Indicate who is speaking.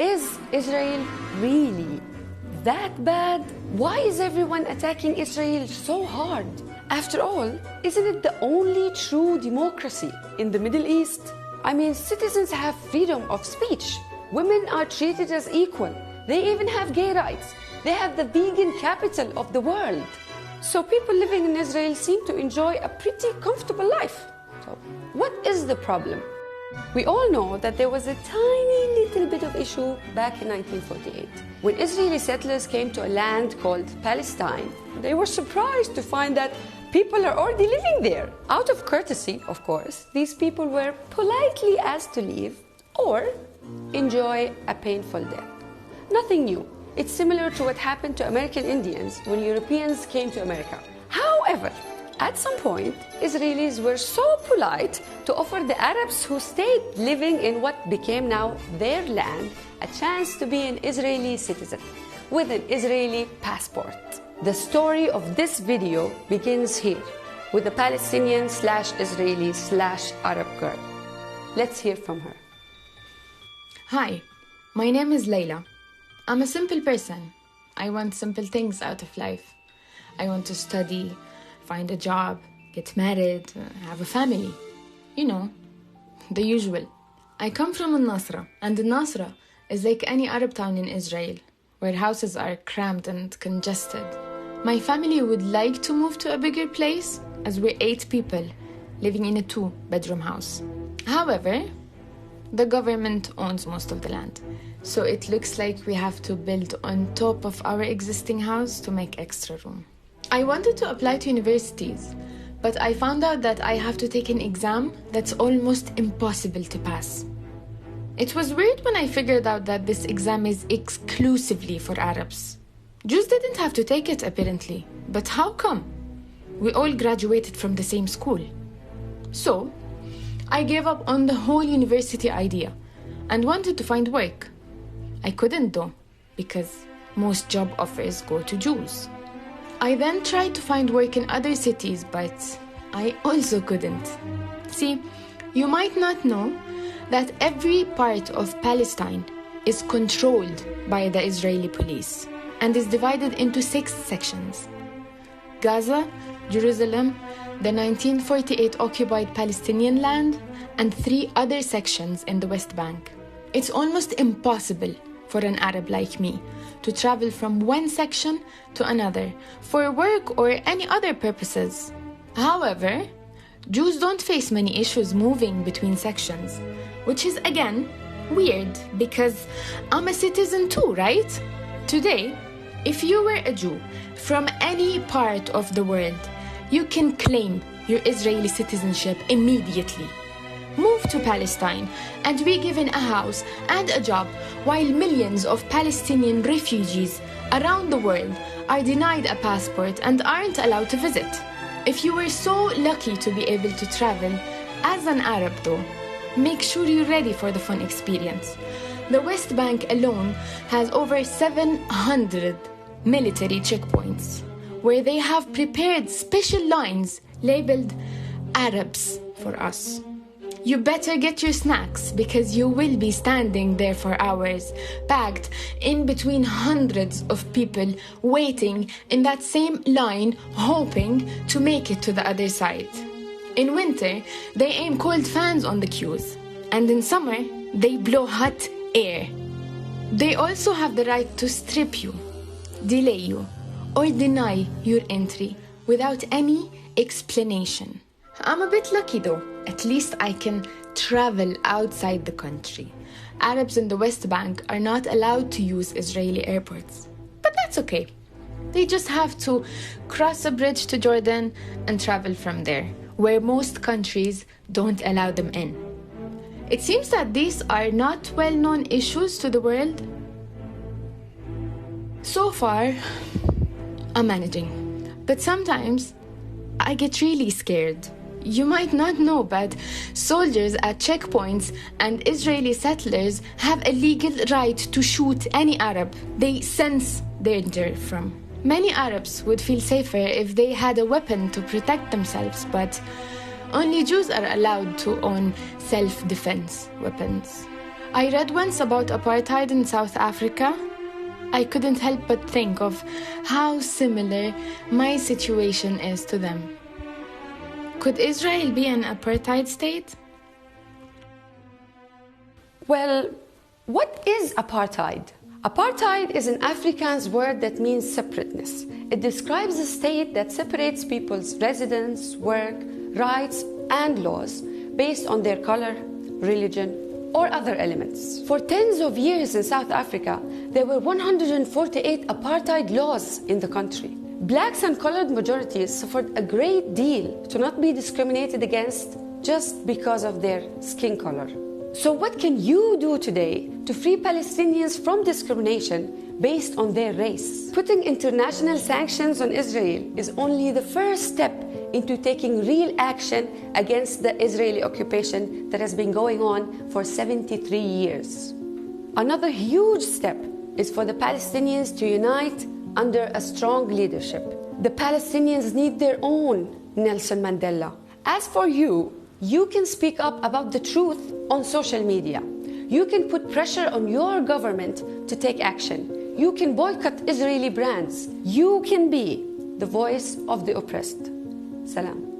Speaker 1: Is Israel really that bad? Why is everyone attacking Israel so hard? After all, isn't it the only true democracy in the Middle East? I mean, citizens have freedom of speech. Women are treated as equal. They even have gay rights. They have the vegan capital of the world. So people living in Israel seem to enjoy a pretty comfortable life. So what is the problem? We all know that there was a tiny little bit of issue back in 1948. When Israeli settlers came to a land called Palestine, they were surprised to find that people are already living there. Out of courtesy, of course, these people were politely asked to leave or enjoy a painful death. Nothing new. It's similar to what happened to American Indians when Europeans came to America. However, at some point, Israelis were so polite to offer the Arabs who stayed living in what became now their land a chance to be an Israeli citizen with an Israeli passport. The story of this video begins here with the Palestinian/Israeli/Arab girl. Let's hear from her.
Speaker 2: Hi, my name is Layla. I'm a simple person. I want simple things out of life. I want to study, find a job, get married, have a family. You know, the usual. I come from Al-Nasra, and Al-Nasra is like any Arab town in Israel, where houses are cramped and congested. My family would like to move to a bigger place, as we're 8 people living in a 2-bedroom house. However, the government owns most of the land, so it looks like we have to build on top of our existing house to make extra room. I wanted to apply to universities, but I found out that I have to take an exam that's almost impossible to pass. It was weird when I figured out that this exam is exclusively for Arabs. Jews didn't have to take it, apparently. But how come? We all graduated from the same school. So, I gave up on the whole university idea and wanted to find work. I couldn't though, because most job offers go to Jews. I then tried to find work in other cities, but I also couldn't. See, you might not know that every part of Palestine is controlled by the Israeli police and is divided into 6 sections: Gaza, Jerusalem, the 1948 occupied Palestinian land, and 3 other sections in the West Bank. It's almost impossible for an Arab like me to travel from one section to another for work or any other purposes. However, Jews don't face many issues moving between sections, which is again weird because I'm a citizen too, right? Today, if you were a Jew from any part of the world, you can claim your Israeli citizenship immediately. Move to Palestine and be given a house and a job, while millions of Palestinian refugees around the world are denied a passport and aren't allowed to visit. If you were so lucky to be able to travel as an Arab though, make sure you're ready for the fun experience. The West Bank alone has over 700 military checkpoints, where they have prepared special lines labeled Arabs for us. You better get your snacks, because you will be standing there for hours, packed in between hundreds of people waiting in that same line, hoping to make it to the other side. In winter, they aim cold fans on the queues, and in summer, they blow hot air. They also have the right to strip you, delay you, or deny your entry without any explanation. I'm a bit lucky though. At least I can travel outside the country. Arabs in the West Bank are not allowed to use Israeli airports. But that's okay. They just have to cross a bridge to Jordan and travel from there, where most countries don't allow them in. It seems that these are not well-known issues to the world. So far, I'm managing. But sometimes I get really scared. You might not know, but soldiers at checkpoints and Israeli settlers have a legal right to shoot any Arab they sense danger from. Many Arabs would feel safer if they had a weapon to protect themselves, but only Jews are allowed to own self-defense weapons. I read once about apartheid in South Africa. I couldn't help but think of how similar my situation is to them. Could Israel be an apartheid state?
Speaker 1: Well, what is apartheid? Apartheid is an Afrikaans word that means separateness. It describes a state that separates people's residence, work, rights, and laws based on their color, religion, or other elements. For tens of years in South Africa, there were 148 apartheid laws in the country. Blacks and colored majorities suffered a great deal to not be discriminated against just because of their skin color. So what can you do today to free Palestinians from discrimination based on their race? Putting international sanctions on Israel is only the first step into taking real action against the Israeli occupation that has been going on for 73 years. Another huge step is for the Palestinians to unite under a strong leadership. The Palestinians need their own Nelson Mandela. As for you, you can speak up about the truth on social media. You can put pressure on your government to take action. You can boycott Israeli brands. You can be the voice of the oppressed. Salam.